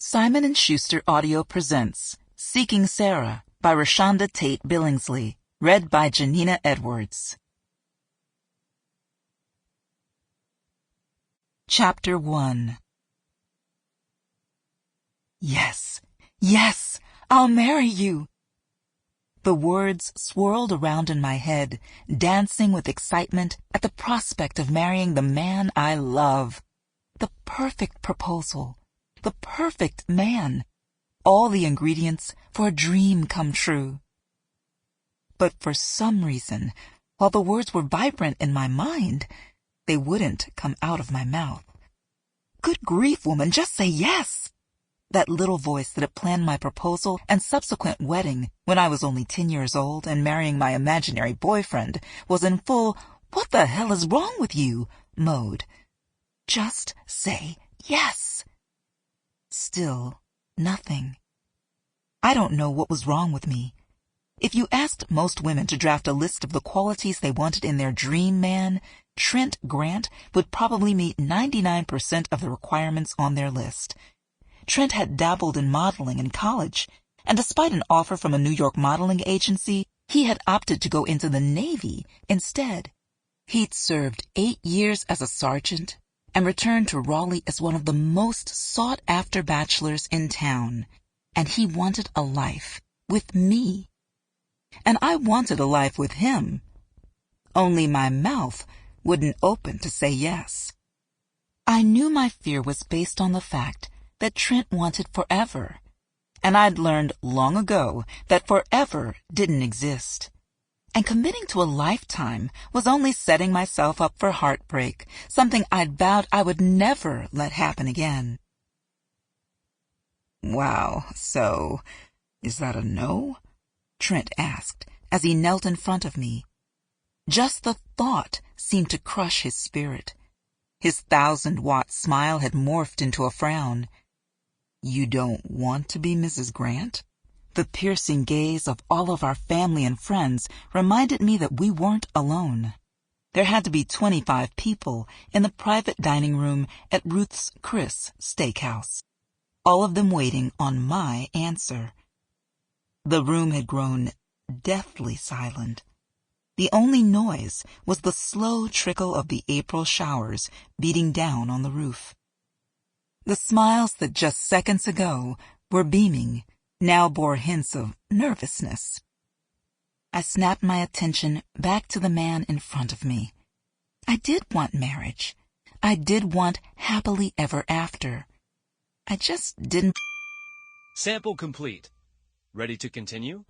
Simon & Schuster Audio presents Seeking Sarah by ReShonda Tate Billingsley, read by Janina Edwards. Chapter 1. Yes, yes, I'll marry you. The words swirled around in my head, dancing with excitement at the prospect of marrying the man I love. The perfect proposal. The perfect man. All the ingredients for a dream come true. But for some reason, while the words were vibrant in my mind, they wouldn't come out of my mouth. Good grief, woman, just say yes! That little voice that had planned my proposal and subsequent wedding when I was only 10 years old and marrying my imaginary boyfriend was in full, "What the hell is wrong with you?" mode. Just say yes. Still, nothing. I don't know what was wrong with me. If you asked most women to draft a list of the qualities they wanted in their dream man, Trent Grant would probably meet 99% of the requirements on their list. Trent had dabbled in modeling in college, and despite an offer from a New York modeling agency, he had opted to go into the Navy instead. He'd served 8 years as a sergeant and returned to Raleigh as one of the most sought-after bachelors in town, and he wanted a life with me. And I wanted a life with him. Only my mouth wouldn't open to say yes. I knew my fear was based on the fact that Trent wanted forever, and I'd learned long ago that forever didn't exist. And committing to a lifetime was only setting myself up for heartbreak, something I'd vowed I would never let happen again. "Wow, so, is that a no?" Trent asked as he knelt in front of me. Just the thought seemed to crush his spirit. His 1,000-watt smile had morphed into a frown. "You don't want to be Mrs. Grant?" The piercing gaze of all of our family and friends reminded me that we weren't alone. There had to be 25 people in the private dining room at Ruth's Chris Steakhouse, all of them waiting on my answer. The room had grown deathly silent. The only noise was the slow trickle of the April showers beating down on the roof. The smiles that just seconds ago were beaming now bore hints of nervousness. I snapped my attention back to the man in front of me. I did want marriage. I did want happily ever after. I just didn't. Sample complete. Ready to continue?